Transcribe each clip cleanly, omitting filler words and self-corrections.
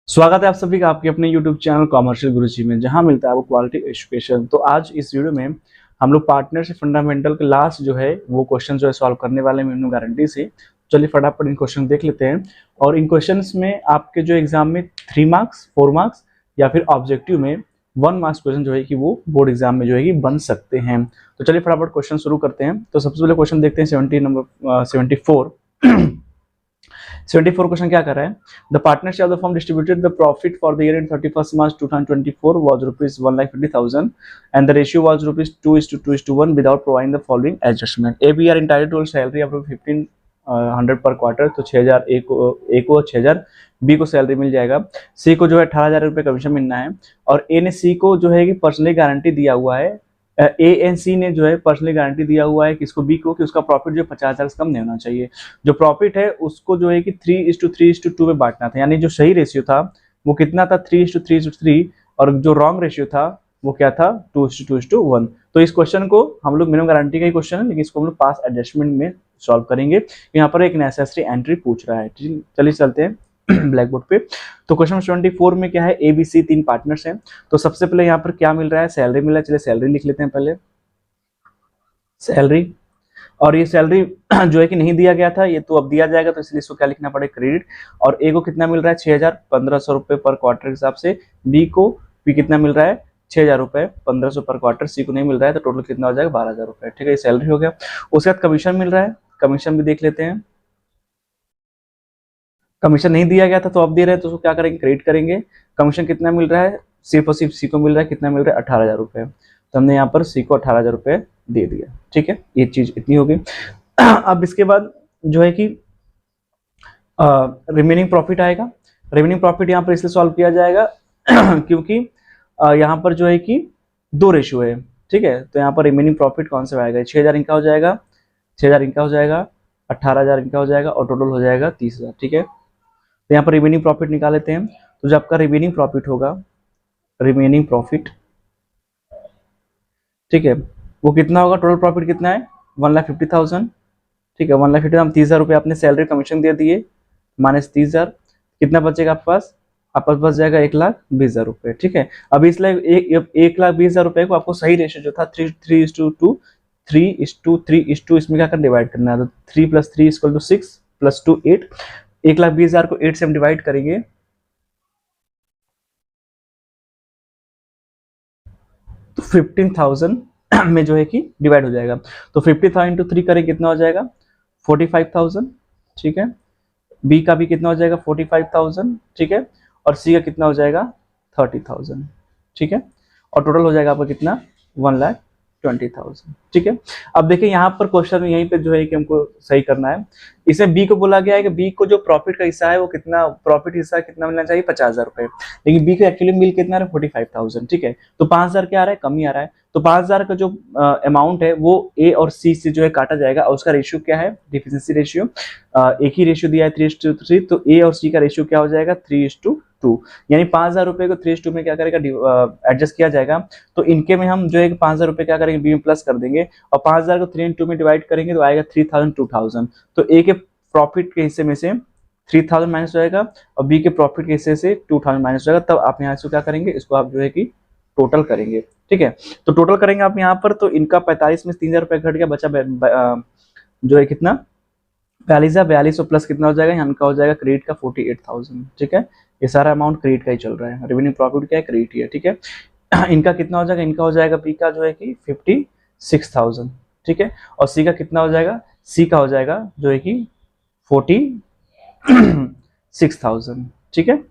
स्वागत है आप सभी का आपके अपने YouTube चैनल कॉमर्शियल गुरुजी में, जहां मिलता है आपको क्वालिटी एजुकेशन। तो आज इस वीडियो में हम लोग पार्टनरशिप फंडामेंटल के लास्ट जो है वो क्वेश्चन जो है सॉल्व करने वाले हैं मिनिमम गारंटी से। चलिए फटाफट इन क्वेश्चन देख लेते हैं। और इन क्वेश्चंस में आपके जो एग्जाम में 3 मार्क्स, 4 मार्क्स या फिर ऑब्जेक्टिव में 1 मार्क्स क्वेश्चन जो है कि वो बोर्ड एग्जाम में जो है कि बन सकते हैं। तो चलिए फटाफट क्वेश्चन शुरू करते हैं। तो सबसे पहले क्वेश्चन देखते हैं 74। 74 क्वेश्चन क्या कर रहा है? The partnership of the firm distributed the profit for the year in 31st March 2024 was rupees 1,50,000 and the ratio was rupees 2:2:1 without providing the following adjustment. A, B are entitled to salary of 1500 पर quarter, तो 6,000 ए को 6,000, B को salary मिल जाएगा, सी को जो है 18,000 रुपये commission मिलना है, और ए ने सी को जो है कि पर्सनली गारंटी दिया हुआ है। ए एन सी ने जो है पर्सनली गारंटी दिया हुआ है किसको, बी को, कि उसका प्रॉफिट जो 50,000 से कम नहीं होना चाहिए। जो प्रॉफिट है उसको जो है कि 3:3:2 में बांटना था, यानी जो सही रेशियो था वो कितना था, 3:3:3, और जो रॉन्ग रेशियो था वो क्या था, 2:2:1। तो इस क्वेश्चन को हम लोग मिनिमम गारंटी का ही क्वेश्चन है, लेकिन इसको हम लोग पास एडजस्टमेंट में सॉल्व करेंगे। यहाँ पर एक नेसेसरी एंट्री पूछ रहा है। चलिए चलते हैं ब्लैक बोर्ड पे। तो क्वेश्चन 74 में क्या है, ए बी सी 3 पार्टनर्स हैं। तो सबसे पहले यहाँ पर क्या मिल रहा है, सैलरी मिल रहा है। चलिए सैलरी लिख लेते हैं पहले, सैलरी। और ये सैलरी जो है कि नहीं दिया गया था, ये तो अब दिया जाएगा, तो इसलिए इसको क्या लिखना पड़ेगा, क्रेडिट। और ए को कितना मिल रहा है, 6,000, 1,500 रुपये पर क्वार्टर के हिसाब से। बी को भी कितना मिल रहा है, 6,000 रुपये, 1,500 पर क्वार्टर। सी को नहीं मिल रहा है, तो टोटल कितना हो जाएगा, 12,000 रुपये। ठीक है, ये सैलरी हो गया। उसके बाद कमीशन मिल रहा है, कमीशन भी देख लेते हैं। कमीशन नहीं दिया गया था तो अब दे रहे हैं, तो उसको क्या करेंगे, क्रेडिट करेंगे। कमीशन कितना मिल रहा है, सिर्फ और सिर्फ सी को मिल रहा है, कितना मिल रहा है, 18,000 रुपये। तो हमने यहाँ पर सी को 18,000 रुपये दे दिया। ठीक है, ये चीज इतनी हो गई। अब इसके बाद जो है कि रिमेनिंग प्रॉफिट आएगा। रिमेनिंग प्रॉफिट यहाँ पर इसलिए सॉल्व किया जाएगा क्योंकि यहाँ पर जो है कि 2 रेशियो है। ठीक है, तो यहाँ पर रिमेनिंग प्रॉफिट कौन सा आएगा, 6,000 इनका हो जाएगा, 6,000 इनका हो जाएगा, 18,000 इनका हो जाएगा, और टोटल हो जाएगा 30,000। ठीक है, तो यहाँ पर रिमेनिंग प्रॉफिट निकाल लेते हैं। तो जो आपका रिमेनिंग प्रॉफिट होगा, रिमेनिंग प्रॉफिट, ठीक है, वो कितना होगा, टोटल प्रॉफिट कितना है, 1,50,000। ठीक है, 1,50,000, हम 30,000 रुपये आपने सैलरी कमीशन दे दिए, माइनस 30,000, कितना बचेगा आपके पास, आपके पास बच जाएगा 1,20,000 रुपये। ठीक है, अब इसलिए 1,20,000 रुपये को आपको सही रेशियो जो था 3:3:2, 3:3:2 इसमें क्या कर डिवाइड करना है। तो 3 + 3 = 6 + 2 8। 1,20,000 को 8 से हम डिवाइड करेंगे तो 15,000 में जो है कि डिवाइड हो जाएगा। तो 50,000 × 3 करें, कितना हो जाएगा, 45,000। ठीक है, बी का भी कितना हो जाएगा, 45,000। ठीक है, और सी का कितना हो जाएगा, 30,000। ठीक है, और टोटल हो जाएगा आपका कितना, 1,20,000। ठीक है, अब देखिए यहाँ पर क्वेश्चन में यहीं पे जो है कि हमको सही करना है। इसमें बी को बोला गया है कि बी को जो प्रॉफिट का हिस्सा है वो कितना, प्रॉफिट हिस्सा कितना मिलना चाहिए, 50,000 रुपये, लेकिन बी को एक्चुअली मिल कितना रहा है, 45,000। ठीक है, तो 5,000 क्या आ रहा है, कमी आ रहा है। तो 5,000 का जो अमाउंट है वो ए और सी से जो है काटा जाएगा, और उसका रेशियो क्या है, डिफिशिएंसी रेशियो। एक ही रेशियो दिया है 3:3, तो ए और सी का रेशियो क्या हो जाएगा, 3:2। यानी 5,000 रुपये को 3:2 में क्या करेगा, एडजस्ट किया जाएगा। तो इनके में हम जो है 5,000 रुपये क्या करेंगे, बी में प्लस कर देंगे, और 5,000 को 3 × 2 में डिवाइड करेंगे तो आएगा 3,000 2,000। तो ए के प्रॉफिट के हिस्से में से 3,000 माइनस हो जाएगा, और बी के प्रॉफिट के हिस्से से 2,000 माइनस हो जाएगा। तब आप यहाँ से क्या करेंगे, इसको आप जो है कि टोटल करेंगे। ठीक है, तो टोटल करेंगे आप यहाँ पर, तो इनका 45 में 3,000 रुपये घट गया, बचा जो है कितना, 42,000। 4200 प्लस कितना हो जाएगा, यहाँ का हो जाएगा क्रेडिट का 48,000। ठीक है, ये सारा अमाउंट क्रेडिट का ही चल रहा है, रेवेन्यू प्रॉफिट क्या है, क्रेडिट ही है। ठीक है, इनका कितना हो जाएगा, इनका हो जाएगा बी का जो है कि 56,000। ठीक है, और सी का कितना हो जाएगा, सी का हो जाएगा जो है कि 46,000। ठीक है,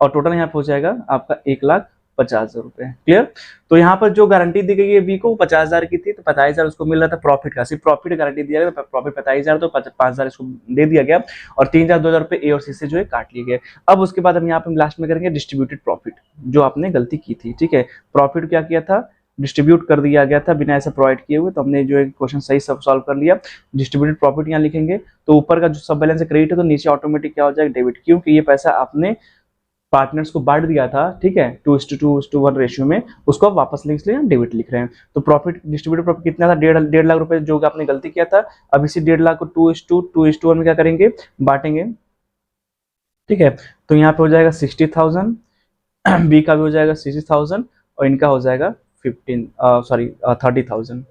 और टोटल यहाँ पे हो जाएगा आपका 1,50,000 रुपये। क्लियर। तो यहाँ पर जो गारंटी दी गई है बी को 50,000 की थी, तो 25,000 उसको मिल रहा था प्रॉफिट का, सिर्फ प्रॉफिट गारंटी दिया गया, प्रॉफिट 25,000, तो 5,000 इसको दे दिया गया, और 3,000 2,000 रुपये ए और सी से जो है काट लिए गए। अब उसके बाद हम यहाँ पे लास्ट में करेंगे डिस्ट्रीब्यूटेड प्रॉफिट, जो आपने गलती की थी। ठीक है, प्रॉफिट क्या किया था, डिस्ट्रीब्यूट कर दिया गया था बिना ऐसा प्रोवाइड किए हुए, तो हमने जो है क्वेश्चन सही सब सॉल्व कर लिया। डिस्ट्रीब्यूटेड प्रॉफिट यहाँ लिखेंगे, तो ऊपर का जो सब बैलेंस है क्रेडिट है, तो नीचे ऑटोमेटिक क्या हो जाएगा, डेबिट, क्योंकि ये पैसा आपने पार्टनर्स को बांट दिया था। ठीक है, 2:2:1 रेशियो में, उसको आप वापस लिख, इसलिए हम डेबिट लिख रहे हैं। तो प्रॉफिट, डिस्ट्रीब्यूटेड प्रॉफिट कितना था, 1.5 लाख रुपए, जो आपने गलती किया था। अब इसी 1.5 लाख को 2:2:1 में क्या करेंगे, बांटेंगे। ठीक है। तो यहाँ पे हो जाएगा 60,000, बी का भी हो जाएगा 60,000 और इनका हो जाएगा 30,000।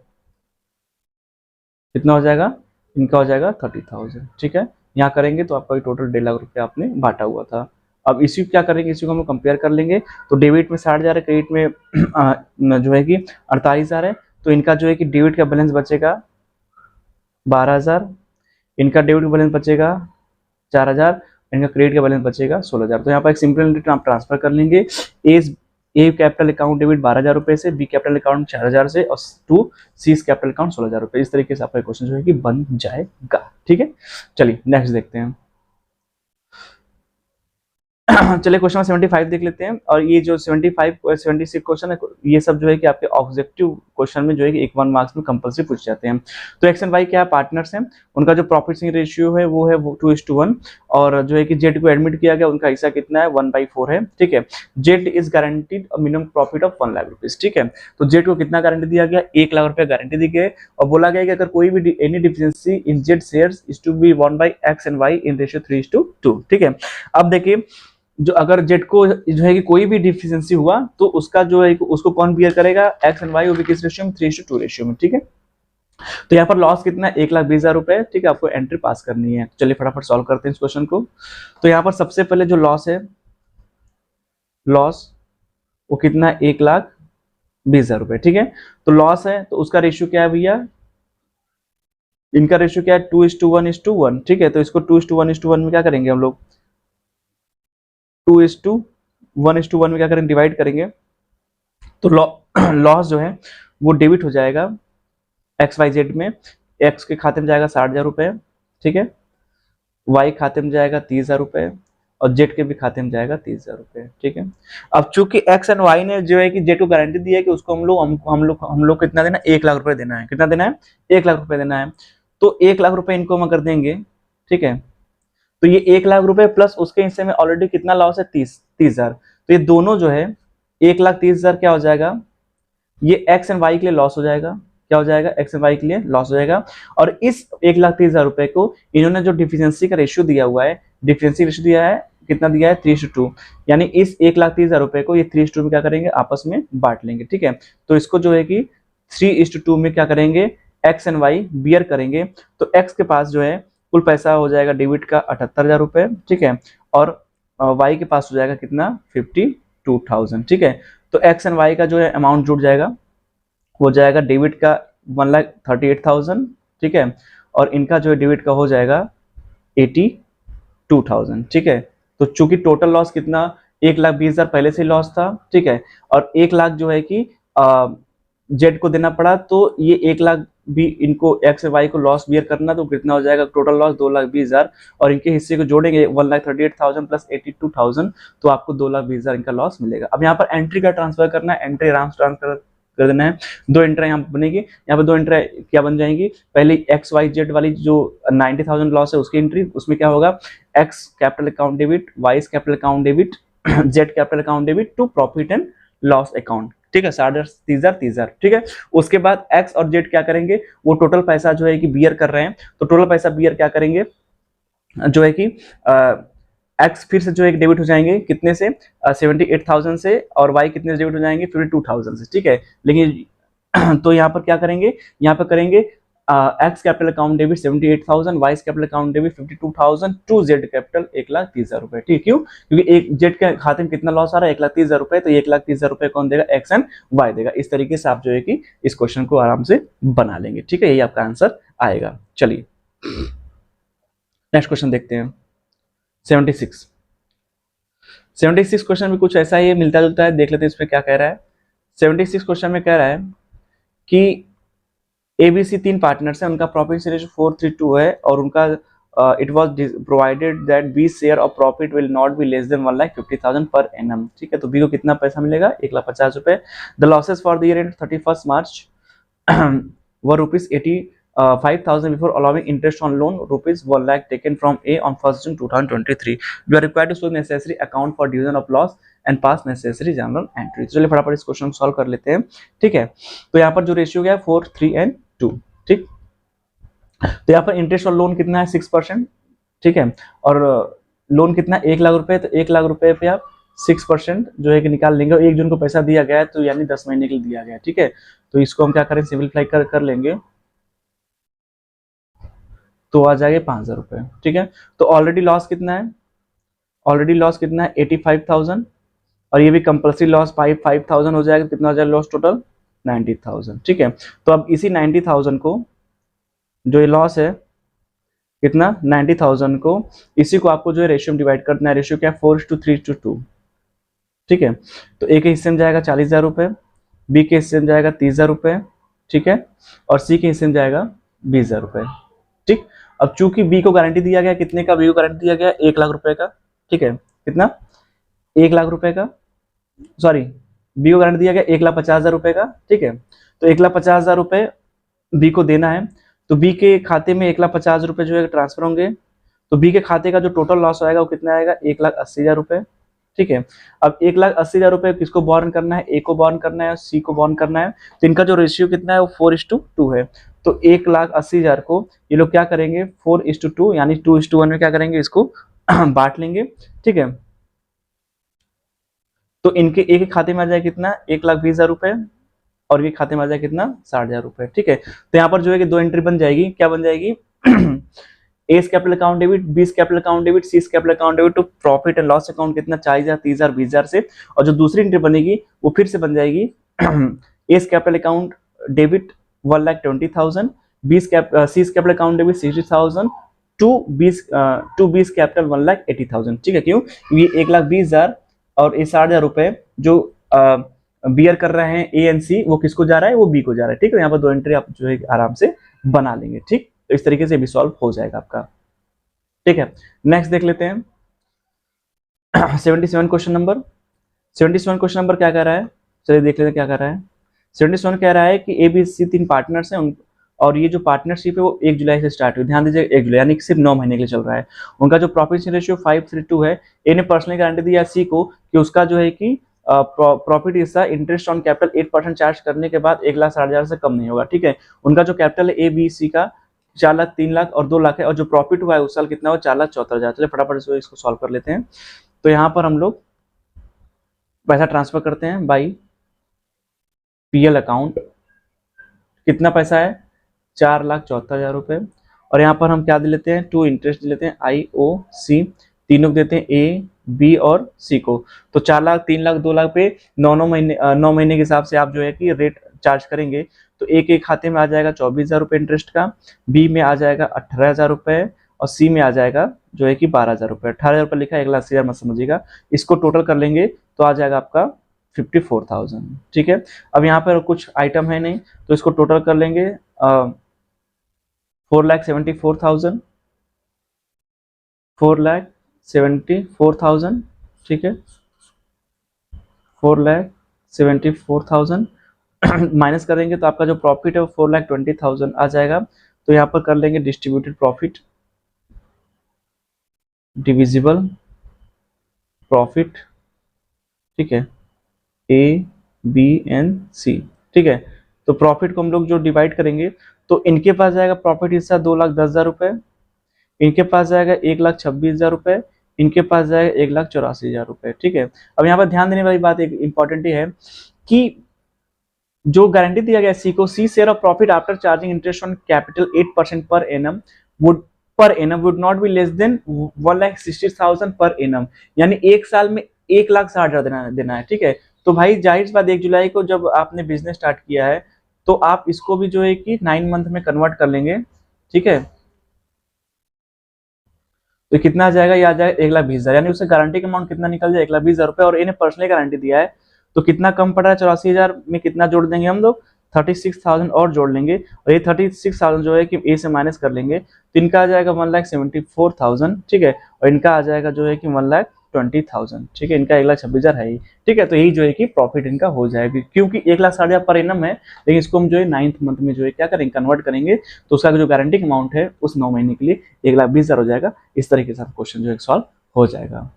कितना हो जाएगा, इनका हो जाएगा 30,000। ठीक है, यहाँ करेंगे तो आपका टोटल 1,50,000 आपने बांटा हुआ था। अब इसी को क्या करेंगे, इसी को हम कंपेयर कर लेंगे। तो डेबिट में 60,000 है, क्रेडिट में जो है कि 48,000 है। तो इनका जो है कि डेबिट का बैलेंस बचेगा 12,000, इनका डेबिट का बैलेंस बचेगा 4,000, इनका क्रेडिट का बैलेंस बचेगा 16,000। तो यहाँ पर एक सिंपल रिटर्न आप ट्रांसफर कर लेंगे। ए कैपिटल अकाउंट डेबिट 12,000 रुपए से, बी कैपिटल अकाउंट 4,000 से और टू सी कैपिटल अकाउंट 16,000 रुपए। इस तरीके से आपका क्वेश्चन जो है कि बन जाएगा। ठीक है, चलिए नेक्स्ट देखते हैं। चलिए क्वेश्चन 75 देख लेते हैं। और ये जो 75 76 क्वेश्चन है, ये सब जो है कि आपके ऑब्जेक्टिव क्वेश्चन में जो है कि 1 मार्क्स में कंपलसरी पूछ जाते हैं। तो एक्स एंड वाई क्या पार्टनर्स हैं, उनका जो प्रॉफिट शेयरिंग रेशियो है वो है 2:1। और जो है कि जेड को एडमिट किया गया, उनका हिस्सा कितना है 1/4 है। ठीक है, Z is guaranteed minimum profit of 1 lakh rupees. ठीक है, तो जेड को कितना गारंटी दिया गया, 1 लाख रुपए गारंटी दी गई और बोला गया कि अगर कोई भी any deficiency in Z shares is to be वन by X and Y in ratio 3:2। ठीक है, अब देखिए जो अगर जेड को जो है कि कोई भी डिफिशियंसी हुआ तो उसका जो है उसको कौन बियर करेगा, एक्स एंड वाई, वो भी किस रेशियो में 3:2 रेशियो में। ठीक है, तो यहाँ पर लॉस कितना है 1,20,000 रुपए। ठीक है, आपको एंट्री पास करनी है। चलिए फटाफट सॉल्व करते हैं इस क्वेश्चन को। तो यहाँ पर सबसे पहले जो लॉस है, लॉस वो कितना है 1,20,000 रुपए। ठीक है, तो लॉस है तो उसका रेशियो क्या है भैया, इनका रेशियो क्या है 2:1:1। ठीक है, तो इसको 2:1:1 में क्या करेंगे हम लोग, 2:1:1 में क्या करेंगे, डिवाइड करेंगे। तो लॉस जो है वो डेबिट हो जाएगा एक्स वाई जेड में। एक्स के खाते में जाएगा 60,000 रुपए। ठीक है, वाई खाते में जाएगा 30,000 रुपए और जेड के भी खाते में जाएगा 30,000 रुपए। ठीक है, अब चूंकि एक्स एंड वाई ने जो है कि जेड को गारंटी दी है कि उसको हम लोग कितना देना है, 1 लाख रुपए देना है। कितना देना है, 1 लाख रुपए देना है। तो 1 लाख रुपए इनको हम अगर देंगे, ठीक है, तो ये 1 लाख रुपए प्लस उसके हिस्से में ऑलरेडी कितना लॉस है 30,000। तो ये दोनों जो है 1,30,000 क्या हो जाएगा, ये एक्स एंड वाई के लिए लॉस हो जाएगा। क्या हो जाएगा, एक्स एंड वाई के लिए लॉस हो जाएगा। और इस 1,30,000 रुपए को इन्होंने जो डिफिशियंसी का रेशियो दिया हुआ है, डिफिशियंसी रेशियो दिया है कितना दिया है 3:2, यानी इस 1,30,000 रुपए को ये 3:2 में क्या करेंगे, आपस में बांट लेंगे। ठीक है, तो इसको जो है कि 3:2 में क्या करेंगे, एक्स एंड वाई बियर करेंगे। तो एक्स के पास जो है कुल पैसा हो जाएगा डेबिट का 78,000 रुपए। ठीक है, और वाई के पास हो जाएगा कितना 52,000। ठीक है, तो एक्स एंड वाई का जो है अमाउंट जुड़ जाएगा, हो जाएगा डेबिट का 1,38,000। ठीक है, और इनका जो है डेबिट का हो जाएगा 82,000। ठीक है, तो चूंकि टोटल लॉस कितना 1,20,000 पहले से लॉस था। ठीक है, और 1 लाख जो है कि जेड को देना पड़ा, तो ये 1 लाख भी इनको एक्स वाई को लॉस बियर करना, तो कितना हो जाएगा टोटल लॉस 2,20,000 और इनके हिस्से को जोड़ेंगे 1,38,000 प्लस 82,000, तो आपको 2,20,000 इनका लॉस मिलेगा। अब यहाँ पर एंट्री का ट्रांसफर करना है, एंट्री आराम से ट्रांसफर कर देना है। 2 एंट्री यहाँ पर बनेगी, यहाँ पर 2 एंट्री क्या बन जाएंगी, पहले एक्स वाई जेड वाली जो 90,000 लॉस है उसकी एंट्री, उसमें क्या होगा, X capital account debit, Y capital account debit, Z capital account debit to profit and loss account. ठीक है, 60,000 ठीक है, उसके बाद एक्स और जेड क्या करेंगे, वो टोटल पैसा जो है कि बियर कर रहे हैं, तो टोटल पैसा बियर क्या करेंगे, जो है कि एक्स फिर से जो एक डेबिट हो जाएंगे कितने से 78,000 से, और वाई कितने से डेबिट हो जाएंगे 52,000 से। ठीक है, लेकिन तो यहाँ पर क्या करेंगे, यहाँ पर करेंगे X capital account debit 78,000, Y capital account debit 52,000 to Z capital 1,30,000 रुपए। ठीक, क्यों, क्योंकि एक जेड के खाते में कितना लॉस आ रहा है 1,30,000 रुपए, तो 1,30,000 रुपए कौन देगा, एक्स एंड वाई देगा। इस तरीके से आप जो है कि इस क्वेश्चन को आराम से बना लेंगे। ठीक है, यही आपका आंसर आएगा। चलिए नेक्स्ट क्वेश्चन देखते हैं 76 क्वेश्चन में कुछ ऐसा ही मिलता जुलता है, देख लेते हैं इसमें क्या कह रहा है। 76 क्वेश्चन में कह रहा है कि एबीसी 3 पार्टनर्स हैं, उनका प्रॉफिट शेयर रेशियो 4:3 है और उनका it was provided that B share of profit will not be less than 1,50,000 per annum. ठीक है, तो बी को कितना पैसा मिलेगा 1,50,000 रुपए। The losses for the year and 31 March were ₹85,000 before allowing interest on loan ₹1 lakh taken from A on 1st June 2023. You are required to show necessary account for division of loss and pass necessary journal entry. चलिए फटाफट इस question को solve कर लेते हैं। ठीक है, तो यहाँ पर जो रेशियो क्या है 4, 3 and 2। ठीक, तो यहाँ पर इंटरेस्ट और लोन कितना है 6%। ठीक है, और लोन कितना 1 लाख रुपए, तो 1 लाख रुपए पे आप 6% जो है कि निकाल लेंगे। और 1 जून को पैसा दिया गया है तो यानी 10 महीने के लिए दिया गया है, ठीक है। तो इसको हम क्या करें, सिंपलीफाई कर लेंगे तो आ जाएगा 5,000 रुपये, ठीक है। तो ऑलरेडी लॉस कितना है, ऑलरेडी लॉस कितना है 85,000, और ये भी कंपल्सरी लॉस 5,000 हो जाएगा, कितना हो जाएगा लॉस टोटल 90,000, ठीक है। तो अब इसी 90,000 को, जो ये लॉस है कितना 90,000 को, इसी को आपको जो है रेशियो में डिवाइड करना है। रेशियो क्या है 4:3:2, ठीक है। तो ए के हिस्से में जाएगा 40,000 रुपये, बी के हिस्से में जाएगा 30,000 रुपये, ठीक है, और सी के हिस्से में जाएगा 20,000 रुपये, ठीक। अब चूंकि बी को गारंटी दिया गया कितने का, बी को गारंटी दिया गया 1 लाख रुपए का, ठीक है, कितना 1 लाख रुपए का, सॉरी बी को गारंटी दिया गया 1,50,000 रुपए का, ठीक है। तो 1,50,000 रुपए बी को देना है, तो बी के खाते में 1,50,000 रुपए जो है ट्रांसफर होंगे। तो बी के खाते का जो टोटल लॉस आएगा वो कितना आएगा 1,80,000 रुपए, ठीक है। अब 1,80,000 रुपए किसको बॉर्न करना है, ए को बॉर्न करना है, सी को बॉर्न करना है। तो इनका जो रेशियो कितना है वो 4:2 है। तो 1,80,000 को ये लोग क्या करेंगे 4:2 यानी 2:1 में क्या करेंगे, इसको बांट लेंगे, ठीक है। तो इनके एक एक खाते में आ जाएगा कितना 1,20,000 रुपए, और ये खाते में आ जाएगा कितना 60,000 रुपए, ठीक है। तो यहाँ पर जो है कि दो एंट्री बन जाएगी, क्या बन जाएगी S capital account debit, B capital account debit, C capital account debit, तो प्रॉफिट एंड लॉस अकाउंट कितना 40,000, 30,000, 20,000 से। और जो दूसरी एंट्री बनेगी वो फिर से बन जाएगी S capital account debit 1,20,000, C capital account debit 60,000, to B's capital 1,80,000, ठीक है। क्यों, ये 1,20,000 और ये 60,000 रुपए जो बियर कर रहे हैं ए एन सी, वो किसको जा रहा है, वो बी को जा रहा है, ठीक है। यहाँ पर दो एंट्री आप जो है आराम से बना लेंगे, ठीक। तो इस तरीके से भी सॉल्व हो जाएगा आपका, ठीक है। नेक्स्ट देख लेते हैं 77 क्वेश्चन नंबर। 77 क्वेश्चन नंबर क्या कह रहा है, चलिए देख लेते हैं क्या कह रहा है। 77 कह रहा है कि ए बी सी 3 पार्टनर्स हैं, और ये जो पार्टनरशिप है वो 1 जुलाई से स्टार्ट हुई, ध्यान दीजिए 1 जुलाई यानी सिर्फ 9 महीने के लिए चल रहा है। उनका जो प्रॉफिट रेशियो 5:2 है। ए ने पर्सनली गारंटी दिया सी को कि उसका जो है कि प्रॉफिट हिस्सा इंटरेस्ट ऑन कैपिटल 8% चार्ज करने के बाद 1,60,000 से कम नहीं होगा, ठीक है। उनका जो कैपिटल है ए बी सी का 4 लाख, 3 लाख और 2 लाख है, और जो प्रॉफिट हुआ है उस साल कितना हुआ 4,74,000। चलिए फटाफट से इसको सॉल्व कर लेते हैं। तो यहाँ पर हम लोग पैसा ट्रांसफर करते हैं बाई पीएल अकाउंट, कितना पैसा है 4,74,000 रुपए, और यहाँ पर हम क्या दे लेते हैं, टू इंटरेस्ट दे लेते हैं आई ओ सी, तीनों को देते हैं ए बी और सी को। तो 4 लाख, 3 लाख, 2 लाख पे 9 महीने के हिसाब से आप जो है कि रेट चार्ज करेंगे। तो एक एक खाते में आ जाएगा 24,000 रुपये इंटरेस्ट का, बी में आ जाएगा 18,000 रुपये, और सी में आ जाएगा जो है कि 12,000 रुपये। 18,000 रुपये लिखा है, 1,80,000 मत समझिएगा। इसको टोटल कर लेंगे तो आ जाएगा आपका 54,000, ठीक है। अब यहाँ पर कुछ आइटम है नहीं तो इसको टोटल कर लेंगे 4,74,000, 4,74,000, ठीक है। 4,74,000 माइनस करेंगे तो आपका जो प्रॉफिट है वो 4,20,000 आ जाएगा। तो यहाँ पर कर लेंगे डिस्ट्रीब्यूटेड प्रॉफिट डिविजिबल प्रॉफिट, ठीक है, ए बी एन सी, ठीक है। तो प्रॉफिट को हम लोग जो डिवाइड करेंगे तो इनके पास जाएगा प्रॉफिट हिस्सा 2,10,000 रुपये, इनके पास जाएगा 1,26,000 रुपये, इनके पास जाएगा 1,84,000 रुपये, ठीक है। अब यहाँ पर ध्यान देने वाली बात एक इंपॉर्टेंट है कि जो गारंटी दिया गया सी को, C share of profit after charging interest on capital 8% per annum would not be less than 1,60,000 per annum, यानी एक साल में 1,60,000 देना है, ठीक है। तो भाई जाहिर सी बात 1 जुलाई को जब आपने बिजनेस स्टार्ट किया है तो आप इसको भी जो है कि 9 मंथ में कन्वर्ट कर लेंगे, ठीक है। तो कितना आ जाएगा, ये आ जाएगा 1,20,000, यानी उससे गारंटी का अमाउंट कितना निकल जाए 1,20,000 रुपये, और इन्हें पर्सनली गारंटी दिया है तो कितना कम पड़ रहा है 84,000 में कितना जोड़ देंगे हम लोग 36,000 और जोड़ लेंगे, और ये 36,000 जो है कि ए से माइनस कर लेंगे तो इनका आ जाएगा 1,74,000, ठीक है, और इनका आ जाएगा जो है कि 1,20,000, ठीक है। इनका 1,26,000 है ही, ठीक है। तो यही जो है कि प्रॉफिट इनका हो जाएगा, क्योंकि 1,60,000 पर एनम है, लेकिन इसको हम जो है 9th मंथ में जो है क्या करेंगे कन्वर्ट करेंगे, तो उसका जो गारंटी अमाउंट है उस 9 महीने के लिए 1,20,000 हो जाएगा। इस तरीके से क्वेश्चन जो है सॉल्व हो जाएगा।